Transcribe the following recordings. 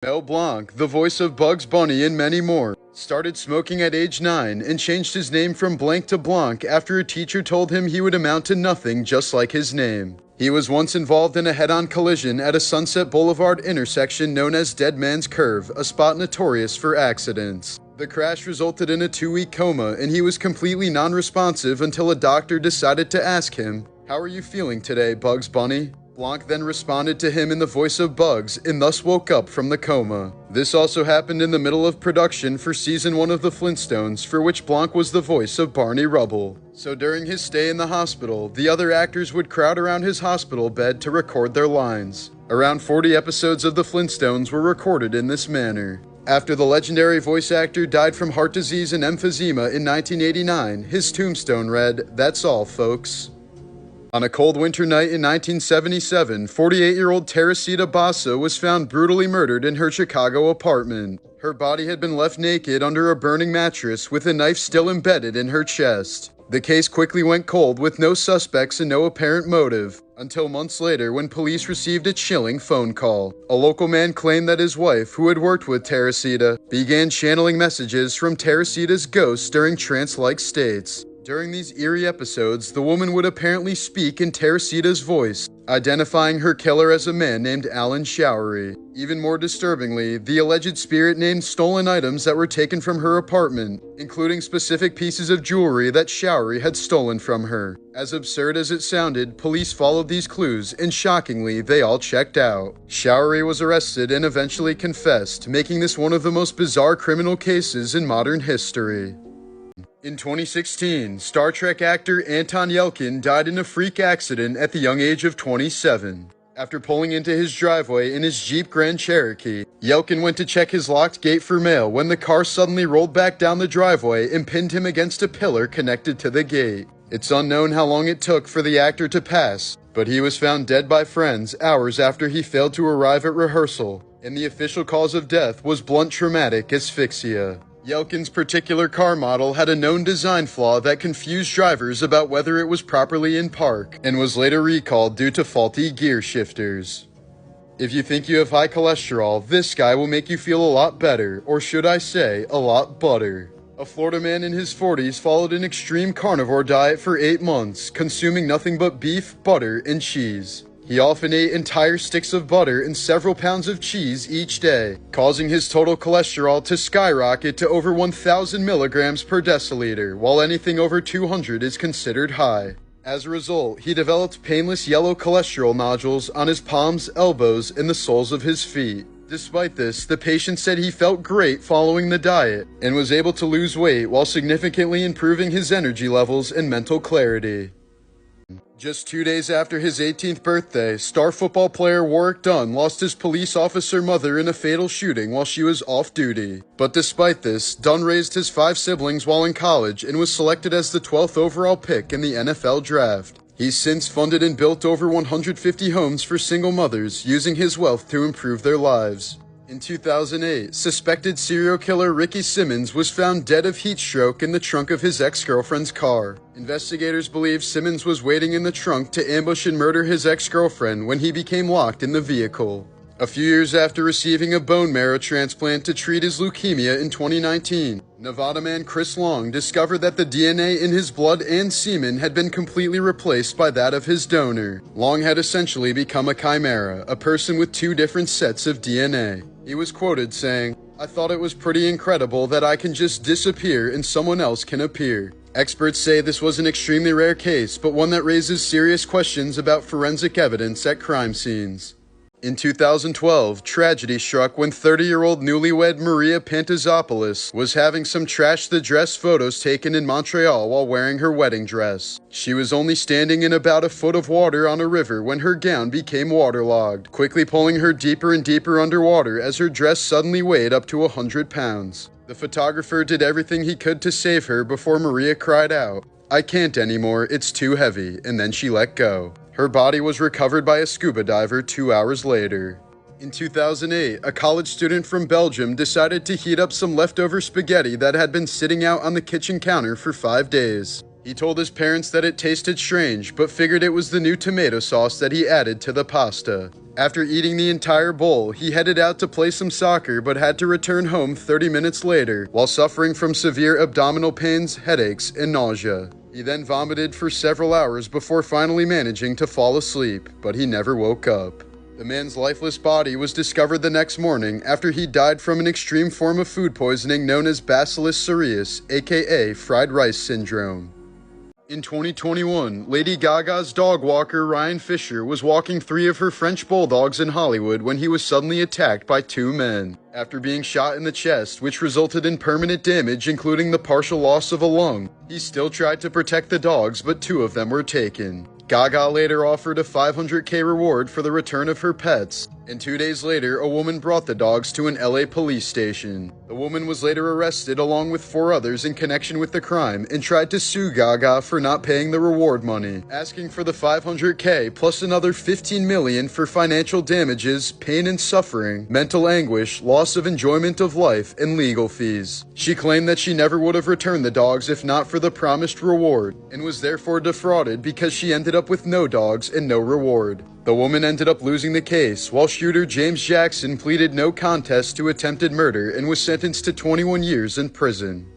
Mel Blanc, the voice of Bugs Bunny and many more, started smoking at age 9 and changed his name from Blanc to Blanc after a teacher told him he would amount to nothing just like his name. He was once involved in a head-on collision at a Sunset Boulevard intersection known as Dead Man's Curve, a spot notorious for accidents. The crash resulted in a 2-week coma, and he was completely non-responsive until a doctor decided to ask him, "How are you feeling today, Bugs Bunny?" Blanc then responded to him in the voice of Bugs and thus woke up from the coma. This also happened in the middle of production for season 1 of The Flintstones, for which Blanc was the voice of Barney Rubble. So during his stay in the hospital, the other actors would crowd around his hospital bed to record their lines. Around 40 episodes of The Flintstones were recorded in this manner. After the legendary voice actor died from heart disease and emphysema in 1989, his tombstone read, "That's all, folks." On a cold winter night in 1977, 48-year-old Teresita Bassa was found brutally murdered in her Chicago apartment. Her body had been left naked under a burning mattress with a knife still embedded in her chest. The case quickly went cold with no suspects and no apparent motive, until months later when police received a chilling phone call. A local man claimed that his wife, who had worked with Teresita, began channeling messages from Teresita's ghost during trance-like states. During these eerie episodes, the woman would apparently speak in Teresita's voice, identifying her killer as a man named Alan Showery. Even more disturbingly, the alleged spirit named stolen items that were taken from her apartment, including specific pieces of jewelry that Showery had stolen from her. As absurd as it sounded, police followed these clues, and shockingly, they all checked out. Showery was arrested and eventually confessed, making this one of the most bizarre criminal cases in modern history. In 2016, Star Trek actor Anton Yelchin died in a freak accident at the young age of 27. After pulling into his driveway in his Jeep Grand Cherokee, Yelchin went to check his locked gate for mail when the car suddenly rolled back down the driveway and pinned him against a pillar connected to the gate. It's unknown how long it took for the actor to pass, but he was found dead by friends hours after he failed to arrive at rehearsal, and the official cause of death was blunt traumatic asphyxia. Yelkin's particular car model had a known design flaw that confused drivers about whether it was properly in park, and was later recalled due to faulty gear shifters. If you think you have high cholesterol, this guy will make you feel a lot better, or should I say, a lot butter. A Florida man in his 40s followed an extreme carnivore diet for 8 months, consuming nothing but beef, butter, and cheese. He often ate entire sticks of butter and several pounds of cheese each day, causing his total cholesterol to skyrocket to over 1,000 milligrams per deciliter, while anything over 200 is considered high. As a result, he developed painless yellow cholesterol nodules on his palms, elbows, and the soles of his feet. Despite this, the patient said he felt great following the diet, and was able to lose weight while significantly improving his energy levels and mental clarity. Just 2 days after his 18th birthday, star football player Warwick Dunn lost his police officer mother in a fatal shooting while she was off duty. But despite this, Dunn raised his 5 siblings while in college and was selected as the 12th overall pick in the NFL draft. He's since funded and built over 150 homes for single mothers, using his wealth to improve their lives. In 2008, suspected serial killer Ricky Simmons was found dead of heat stroke in the trunk of his ex-girlfriend's car. Investigators believe Simmons was waiting in the trunk to ambush and murder his ex-girlfriend when he became locked in the vehicle. A few years after receiving a bone marrow transplant to treat his leukemia in 2019, Nevada man Chris Long discovered that the DNA in his blood and semen had been completely replaced by that of his donor. Long had essentially become a chimera, a person with 2 different sets of DNA. He was quoted saying, "I thought it was pretty incredible that I can just disappear and someone else can appear." Experts say this was an extremely rare case, but one that raises serious questions about forensic evidence at crime scenes. In 2012, tragedy struck when 30-year-old newlywed Maria Pantazopoulos was having some trash the dress photos taken in Montreal while wearing her wedding dress. She was only standing in about a foot of water on a river when her gown became waterlogged, quickly pulling her deeper and deeper underwater as her dress suddenly weighed up to 100 pounds. The photographer did everything he could to save her before Maria cried out, "I can't anymore, it's too heavy," and then she let go. Her body was recovered by a scuba diver 2 hours later. In 2008, a college student from Belgium decided to heat up some leftover spaghetti that had been sitting out on the kitchen counter for 5 days. He told his parents that it tasted strange, but figured it was the new tomato sauce that he added to the pasta. After eating the entire bowl, he headed out to play some soccer but had to return home 30 minutes later while suffering from severe abdominal pains, headaches, and nausea. He then vomited for several hours before finally managing to fall asleep, but he never woke up. The man's lifeless body was discovered the next morning after he died from an extreme form of food poisoning known as Bacillus cereus, aka fried rice syndrome. In 2021, Lady Gaga's dog walker Ryan Fisher was walking 3 of her French bulldogs in Hollywood when he was suddenly attacked by 2 men. After being shot in the chest, which resulted in permanent damage including the partial loss of a lung, he still tried to protect the dogs, but 2 of them were taken. Gaga later offered a $500K reward for the return of her pets, and 2 days later, a woman brought the dogs to an LA police station. The woman was later arrested along with 4 others in connection with the crime and tried to sue Gaga for not paying the reward money, asking for the $500K plus another $15 million for financial damages, pain and suffering, mental anguish, loss of enjoyment of life, and legal fees. She claimed that she never would have returned the dogs if not for the promised reward, and was therefore defrauded because she ended up with no dogs and no reward. The woman ended up losing the case, while shooter James Jackson pleaded no contest to attempted murder and was sentenced to 21 years in prison.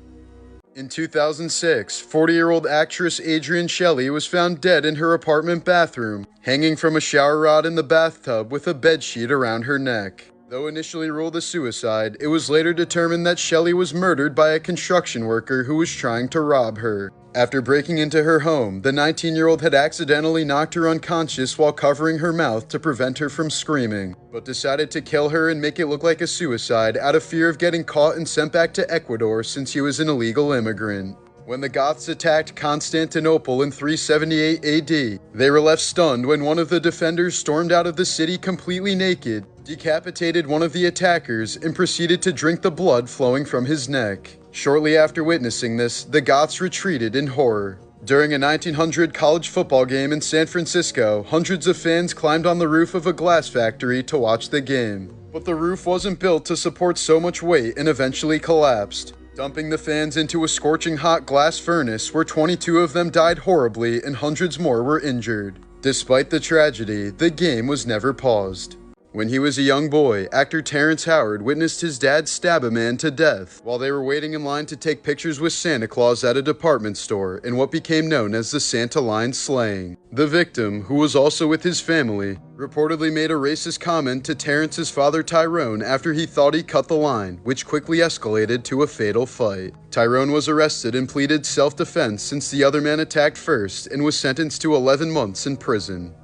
In 2006, 40-year-old actress Adrienne Shelley was found dead in her apartment bathroom, hanging from a shower rod in the bathtub with a bedsheet around her neck. Though initially ruled a suicide, it was later determined that Shelley was murdered by a construction worker who was trying to rob her. After breaking into her home, the 19-year-old had accidentally knocked her unconscious while covering her mouth to prevent her from screaming, but decided to kill her and make it look like a suicide out of fear of getting caught and sent back to Ecuador since he was an illegal immigrant. When the Goths attacked Constantinople in 378 AD, they were left stunned when one of the defenders stormed out of the city completely naked, decapitated one of the attackers, and proceeded to drink the blood flowing from his neck. Shortly after witnessing this, the Goths retreated in horror. During a 1900 college football game in San Francisco, hundreds of fans climbed on the roof of a glass factory to watch the game. But the roof wasn't built to support so much weight and eventually collapsed, dumping the fans into a scorching hot glass furnace where 22 of them died horribly and hundreds more were injured. Despite the tragedy, the game was never paused. When he was a young boy, actor Terrence Howard witnessed his dad stab a man to death while they were waiting in line to take pictures with Santa Claus at a department store in what became known as the Santa line slaying. The victim, who was also with his family, reportedly made a racist comment to Terrence's father Tyrone after he thought he cut the line, which quickly escalated to a fatal fight. Tyrone was arrested and pleaded self-defense since the other man attacked first and was sentenced to 11 months in prison.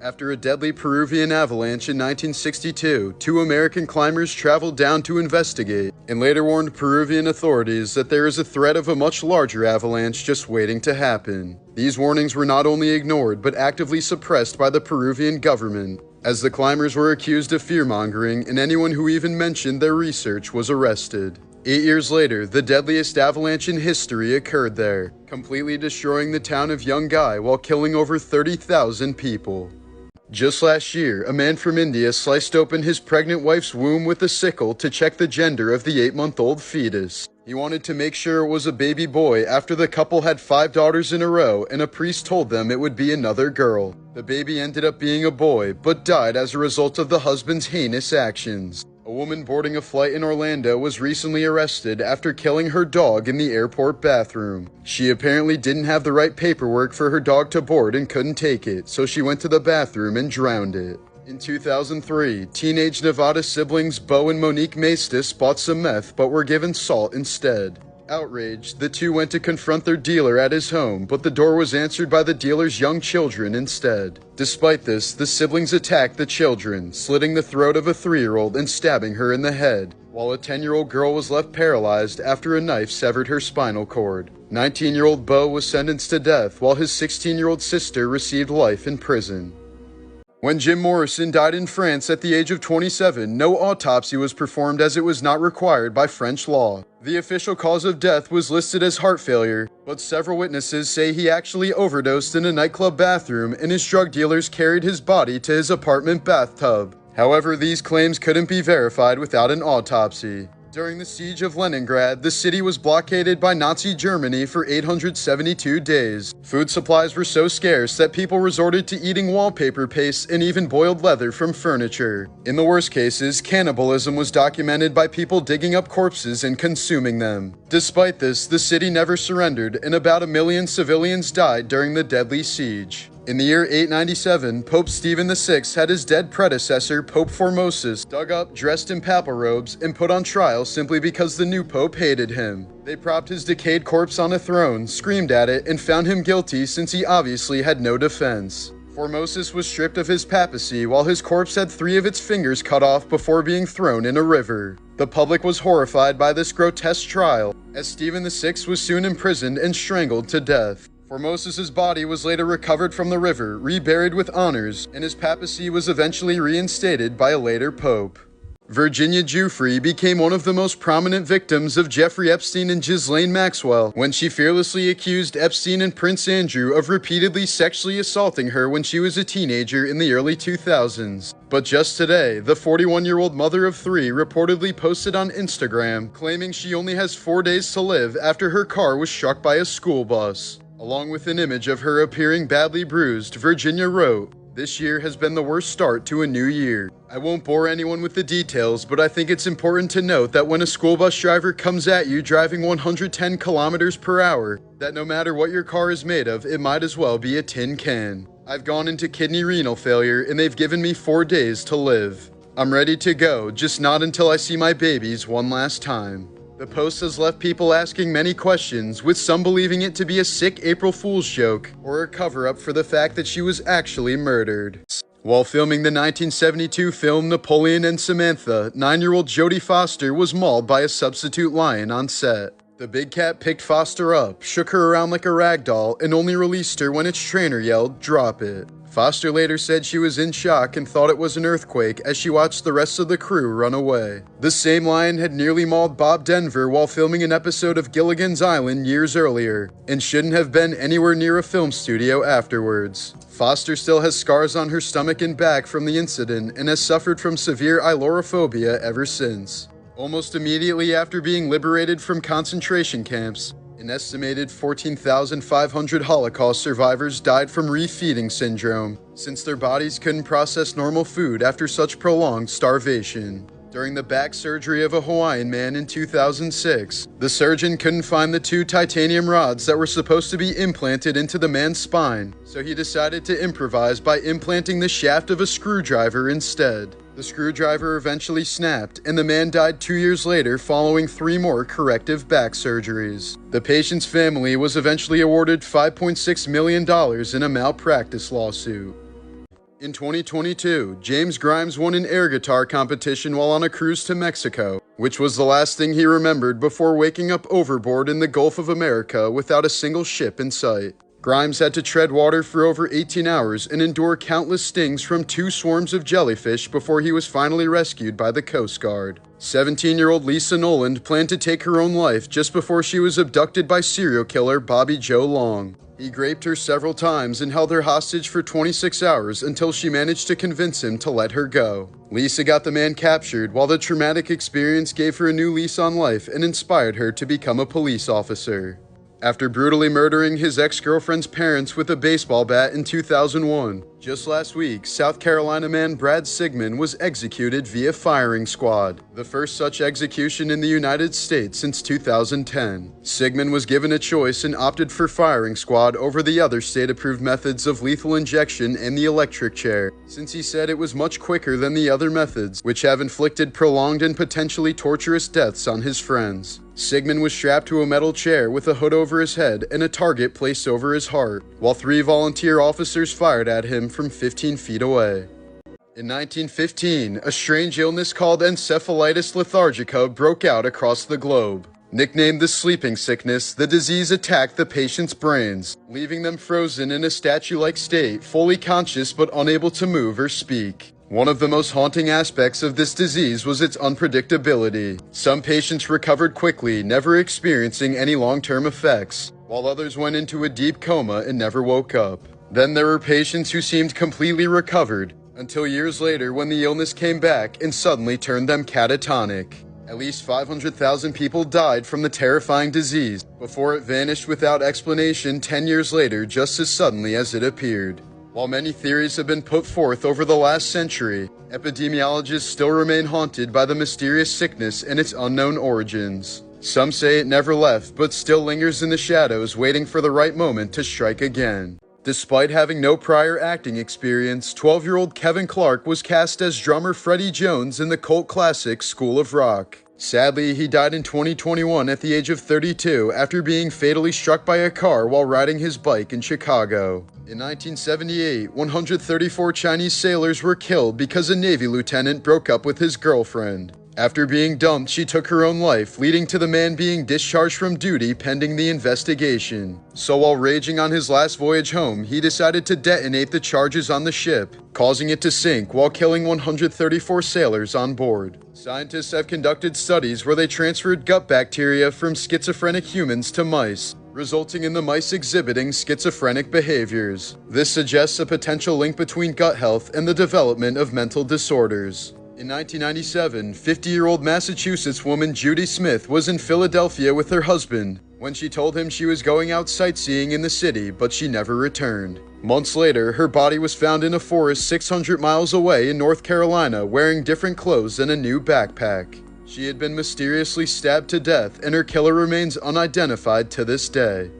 After a deadly Peruvian avalanche in 1962, 2 American climbers traveled down to investigate and later warned Peruvian authorities that there is a threat of a much larger avalanche just waiting to happen. These warnings were not only ignored but actively suppressed by the Peruvian government, as the climbers were accused of fear-mongering and anyone who even mentioned their research was arrested. 8 years later, the deadliest avalanche in history occurred there, completely destroying the town of Yungay while killing over 30,000 people. Just last year, a man from India sliced open his pregnant wife's womb with a sickle to check the gender of the 8-month-old fetus. He wanted to make sure it was a baby boy after the couple had 5 daughters in a row and a priest told them it would be another girl. The baby ended up being a boy, but died as a result of the husband's heinous actions. A woman boarding a flight in Orlando was recently arrested after killing her dog in the airport bathroom. She apparently didn't have the right paperwork for her dog to board and couldn't take it, so she went to the bathroom and drowned it. In 2003, teenage Nevada siblings Bo and Monique Maestas bought some meth but were given salt instead. Outraged, the 2 went to confront their dealer at his home, but the door was answered by the dealer's young children instead. Despite this, the siblings attacked the children, slitting the throat of a 3-year-old and stabbing her in the head, while a 10-year-old girl was left paralyzed after a knife severed her spinal cord. 19-year-old Bo was sentenced to death, while his 16-year-old sister received life in prison. When Jim Morrison died in France at the age of 27, no autopsy was performed as it was not required by French law. The official cause of death was listed as heart failure, but several witnesses say he actually overdosed in a nightclub bathroom and his drug dealers carried his body to his apartment bathtub. However, these claims couldn't be verified without an autopsy. During the siege of Leningrad, the city was blockaded by Nazi Germany for 872 days. Food supplies were so scarce that people resorted to eating wallpaper paste and even boiled leather from furniture. In the worst cases, cannibalism was documented by people digging up corpses and consuming them. Despite this, the city never surrendered, and about 1 million civilians died during the deadly siege. In the year 897, Pope Stephen VI had his dead predecessor, Pope Formosus, dug up, dressed in papal robes, and put on trial simply because the new pope hated him. They propped his decayed corpse on a throne, screamed at it, and found him guilty since he obviously had no defense. Formosus was stripped of his papacy while his corpse had 3 of its fingers cut off before being thrown in a river. The public was horrified by this grotesque trial, as Stephen VI was soon imprisoned and strangled to death. Formosus's body was later recovered from the river, reburied with honors, and his papacy was eventually reinstated by a later pope. Virginia Giuffre became one of the most prominent victims of Jeffrey Epstein and Ghislaine Maxwell when she fearlessly accused Epstein and Prince Andrew of repeatedly sexually assaulting her when she was a teenager in the early 2000s. But just today, the 41-year-old mother of 3 reportedly posted on Instagram claiming she only has 4 days to live after her car was struck by a school bus. Along with an image of her appearing badly bruised, Virginia wrote, "This year has been the worst start to a new year." I won't bore anyone with the details, but I think it's important to note that when a school bus driver comes at you driving 110 kilometers per hour, that no matter what your car is made of, it might as well be a tin can. I've gone into kidney renal failure and they've given me 4 days to live. I'm ready to go, just not until I see my babies one last time. The post has left people asking many questions, with some believing it to be a sick April Fool's joke or a cover-up for the fact that she was actually murdered. While filming the 1972 film Napoleon and Samantha, 9-year-old Jodie Foster was mauled by a substitute lion on set. The big cat picked Foster up, shook her around like a rag doll, and only released her when its trainer yelled, "Drop it." Foster later said she was in shock and thought it was an earthquake as she watched the rest of the crew run away. The same lion had nearly mauled Bob Denver while filming an episode of Gilligan's Island years earlier, and shouldn't have been anywhere near a film studio afterwards. Foster still has scars on her stomach and back from the incident and has suffered from severe ailurophobia ever since. Almost immediately after being liberated from concentration camps, an estimated 14,500 Holocaust survivors died from refeeding syndrome, since their bodies couldn't process normal food after such prolonged starvation. During the back surgery of a Hawaiian man in 2006, the surgeon couldn't find the 2 titanium rods that were supposed to be implanted into the man's spine, so he decided to improvise by implanting the shaft of a screwdriver instead. The screwdriver eventually snapped, and the man died 2 years later following 3 more corrective back surgeries. The patient's family was eventually awarded $5.6 million in a malpractice lawsuit. In 2022, James Grimes won an air guitar competition while on a cruise to Mexico, which was the last thing he remembered before waking up overboard in the Gulf of America without a single ship in sight. Grimes had to tread water for over 18 hours and endure countless stings from 2 swarms of jellyfish before he was finally rescued by the Coast Guard. 17-year-old Lisa Noland planned to take her own life just before she was abducted by serial killer Bobby Joe Long. He raped her several times and held her hostage for 26 hours until she managed to convince him to let her go. Lisa got the man captured, while the traumatic experience gave her a new lease on life and inspired her to become a police officer. After brutally murdering his ex-girlfriend's parents with a baseball bat in 2001, just last week, South Carolina man Brad Sigmund was executed via firing squad, the first such execution in the United States since 2010. Sigmund was given a choice and opted for firing squad over the other state-approved methods of lethal injection and the electric chair, since he said it was much quicker than the other methods, which have inflicted prolonged and potentially torturous deaths on his friends. Sigmund was strapped to a metal chair with a hood over his head and a target placed over his heart, while 3 volunteer officers fired at him from 15 feet away. In 1915, a strange illness called encephalitis lethargica broke out across the globe. Nicknamed the sleeping sickness, the disease attacked the patient's brains, leaving them frozen in a statue-like state, fully conscious but unable to move or speak. One of the most haunting aspects of this disease was its unpredictability. Some patients recovered quickly, never experiencing any long-term effects, while others went into a deep coma and never woke up. Then there were patients who seemed completely recovered, until years later when the illness came back and suddenly turned them catatonic. At least 500,000 people died from the terrifying disease before it vanished without explanation 10 years later, just as suddenly as it appeared. While many theories have been put forth over the last century, epidemiologists still remain haunted by the mysterious sickness and its unknown origins. Some say it never left, but still lingers in the shadows, waiting for the right moment to strike again. Despite having no prior acting experience, 12-year-old Kevin Clark was cast as drummer Freddie Jones in the cult classic School of Rock. Sadly, he died in 2021 at the age of 32 after being fatally struck by a car while riding his bike in Chicago. In 1978, 134 Chinese sailors were killed because a Navy lieutenant broke up with his girlfriend. After being dumped, she took her own life, leading to the man being discharged from duty pending the investigation. So while raging on his last voyage home, he decided to detonate the charges on the ship, causing it to sink while killing 134 sailors on board. Scientists have conducted studies where they transferred gut bacteria from schizophrenic humans to mice, resulting in the mice exhibiting schizophrenic behaviors. This suggests a potential link between gut health and the development of mental disorders. In 1997, 50-year-old Massachusetts woman Judy Smith was in Philadelphia with her husband when she told him she was going out sightseeing in the city, but she never returned. Months later, her body was found in a forest 600 miles away in North Carolina, wearing different clothes and a new backpack. She had been mysteriously stabbed to death, and her killer remains unidentified to this day.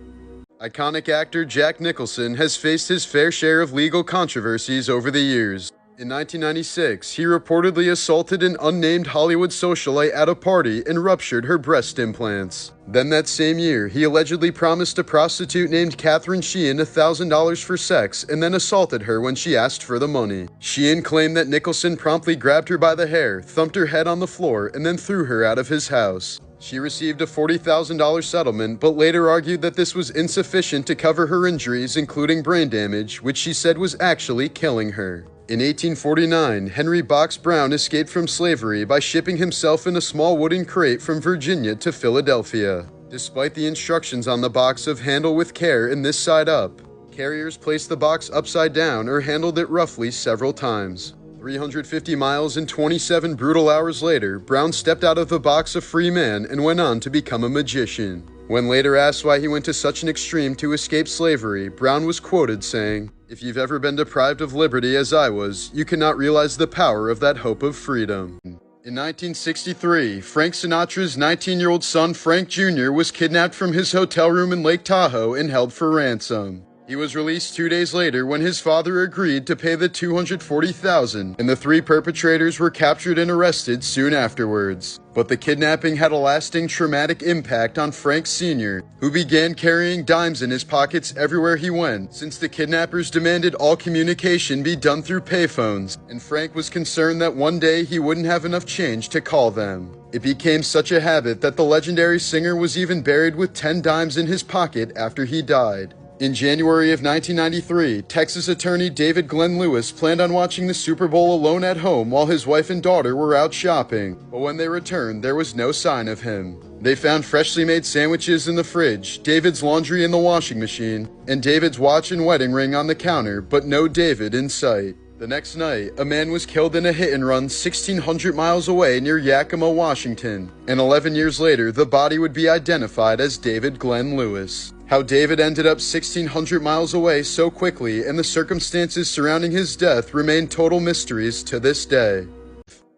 Iconic actor Jack Nicholson has faced his fair share of legal controversies over the years. In 1996, he reportedly assaulted an unnamed Hollywood socialite at a party and ruptured her breast implants. Then that same year, he allegedly promised a prostitute named Catherine Sheehan $1,000 for sex and then assaulted her when she asked for the money. Sheehan claimed that Nicholson promptly grabbed her by the hair, thumped her head on the floor, and then threw her out of his house. She received a $40,000 settlement, but later argued that this was insufficient to cover her injuries, including brain damage, which she said was actually killing her. In 1849, Henry Box Brown escaped from slavery by shipping himself in a small wooden crate from Virginia to Philadelphia. Despite the instructions on the box of handle with care and this side up, carriers placed the box upside down or handled it roughly several times. 350 miles and 27 brutal hours later, Brown stepped out of the box a free man and went on to become a magician. When later asked why he went to such an extreme to escape slavery, Brown was quoted saying, "If you've ever been deprived of liberty as I was, you cannot realize the power of that hope of freedom." In 1963, Frank Sinatra's 19-year-old son Frank Jr. was kidnapped from his hotel room in Lake Tahoe and held for ransom. He was released 2 days later when his father agreed to pay the $240,000, and the three perpetrators were captured and arrested soon afterwards. But the kidnapping had a lasting traumatic impact on Frank Sr., who began carrying dimes in his pockets everywhere he went, since the kidnappers demanded all communication be done through payphones, and Frank was concerned that one day he wouldn't have enough change to call them. It became such a habit that the legendary singer was even buried with 10 dimes in his pocket after he died. In January of 1993, Texas attorney David Glenn Lewis planned on watching the Super Bowl alone at home while his wife and daughter were out shopping, but when they returned, there was no sign of him. They found freshly made sandwiches in the fridge, David's laundry in the washing machine, and David's watch and wedding ring on the counter, but no David in sight. The next night, a man was killed in a hit-and-run 1,600 miles away near Yakima, Washington, and 11 years later, the body would be identified as David Glenn Lewis. How David ended up 1,600 miles away so quickly and the circumstances surrounding his death remain total mysteries to this day.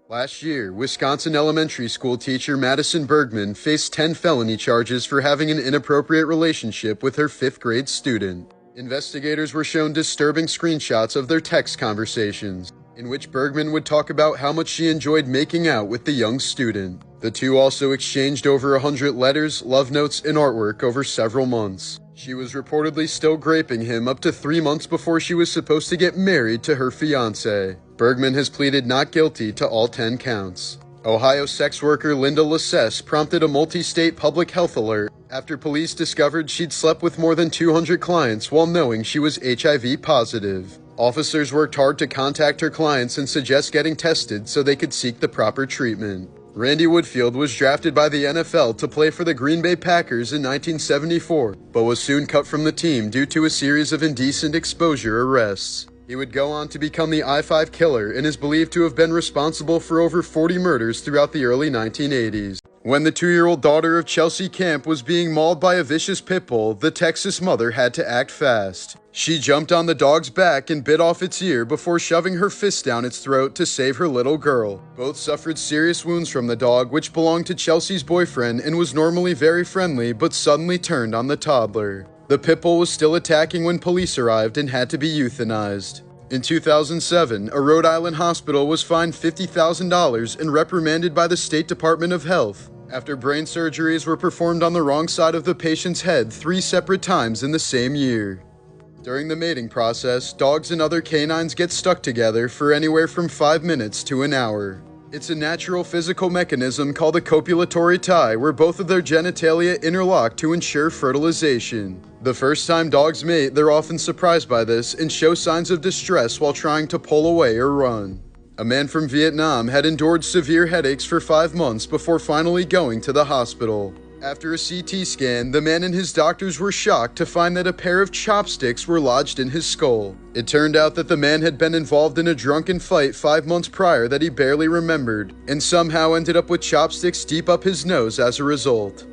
Last year, Wisconsin elementary school teacher Madison Bergman faced 10 felony charges for having an inappropriate relationship with her 5th grade student. Investigators were shown disturbing screenshots of their text conversations, in which Bergman would talk about how much she enjoyed making out with the young student. The two also exchanged over 100 letters, love notes, and artwork over several months. She was reportedly still graping him up to 3 months before she was supposed to get married to her fiancé. Bergman has pleaded not guilty to all 10 counts. Ohio sex worker Linda Lassess prompted a multi-state public health alert after police discovered she'd slept with more than 200 clients while knowing she was HIV positive. Officers worked hard to contact her clients and suggest getting tested so they could seek the proper treatment. Randy Woodfield was drafted by the NFL to play for the Green Bay Packers in 1974, but was soon cut from the team due to a series of indecent exposure arrests. He would go on to become the I-5 killer and is believed to have been responsible for over 40 murders throughout the early 1980s. When the 2-year-old daughter of Chelsea Camp was being mauled by a vicious pit bull, the Texas mother had to act fast. She jumped on the dog's back and bit off its ear before shoving her fist down its throat to save her little girl. Both suffered serious wounds from the dog, which belonged to Chelsea's boyfriend and was normally very friendly, but suddenly turned on the toddler. The pit bull was still attacking when police arrived and had to be euthanized. In 2007, a Rhode Island hospital was fined $50,000 and reprimanded by the State Department of Health after brain surgeries were performed on the wrong side of the patient's head 3 separate times in the same year. During the mating process, dogs and other canines get stuck together for anywhere from 5 minutes to an hour. It's a natural physical mechanism called a copulatory tie where both of their genitalia interlock to ensure fertilization. The first time dogs mate, they're often surprised by this and show signs of distress while trying to pull away or run. A man from Vietnam had endured severe headaches for 5 months before finally going to the hospital. After a CT scan, the man and his doctors were shocked to find that a pair of chopsticks were lodged in his skull. It turned out that the man had been involved in a drunken fight 5 months prior that he barely remembered, and somehow ended up with chopsticks deep up his nose as a result.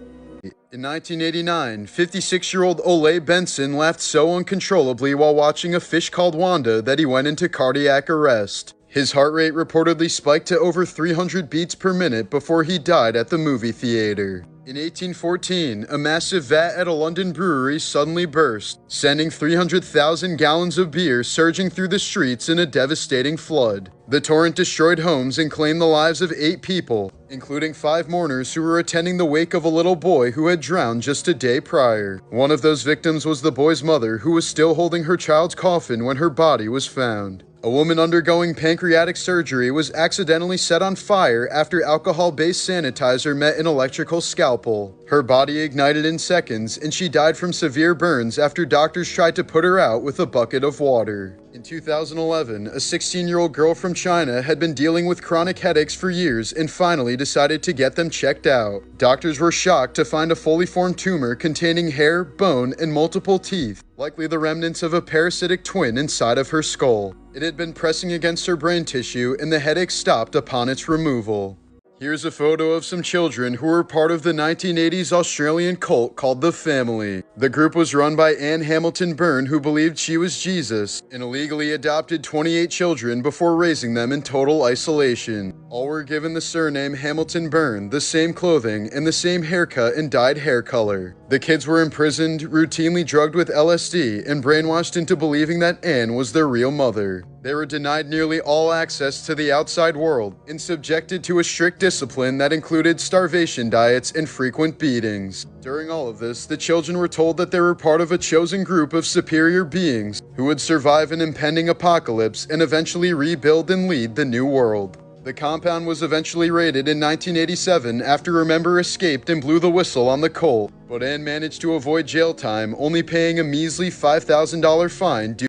In 1989, 56-year-old Ole Benson laughed so uncontrollably while watching a fish called Wanda that he went into cardiac arrest. His heart rate reportedly spiked to over 300 beats per minute before he died at the movie theater. In 1814, a massive vat at a London brewery suddenly burst, sending 300,000 gallons of beer surging through the streets in a devastating flood. The torrent destroyed homes and claimed the lives of 8 people, including 5 mourners who were attending the wake of a little boy who had drowned just a day prior. One of those victims was the boy's mother, who was still holding her child's coffin when her body was found. A woman undergoing pancreatic surgery was accidentally set on fire after alcohol-based sanitizer met an electrical scalpel. Her body ignited in seconds, and she died from severe burns after doctors tried to put her out with a bucket of water. In 2011, a 16-year-old girl from China had been dealing with chronic headaches for years and finally decided to get them checked out. Doctors were shocked to find a fully formed tumor containing hair, bone, and multiple teeth, likely the remnants of a parasitic twin inside of her skull. It had been pressing against her brain tissue, and the headache stopped upon its removal. Here's a photo of some children who were part of the 1980s Australian cult called The Family. The group was run by Anne Hamilton Byrne, who believed she was Jesus, and illegally adopted 28 children before raising them in total isolation. All were given the surname Hamilton Byrne, the same clothing, and the same haircut and dyed hair color. The kids were imprisoned, routinely drugged with LSD, and brainwashed into believing that Anne was their real mother. They were denied nearly all access to the outside world and subjected to a strict discipline that included starvation diets and frequent beatings. During all of this, the children were told that they were part of a chosen group of superior beings who would survive an impending apocalypse and eventually rebuild and lead the new world. The compound was eventually raided in 1987 after a member escaped and blew the whistle on the cult, but Anne managed to avoid jail time, only paying a measly $5,000 fine due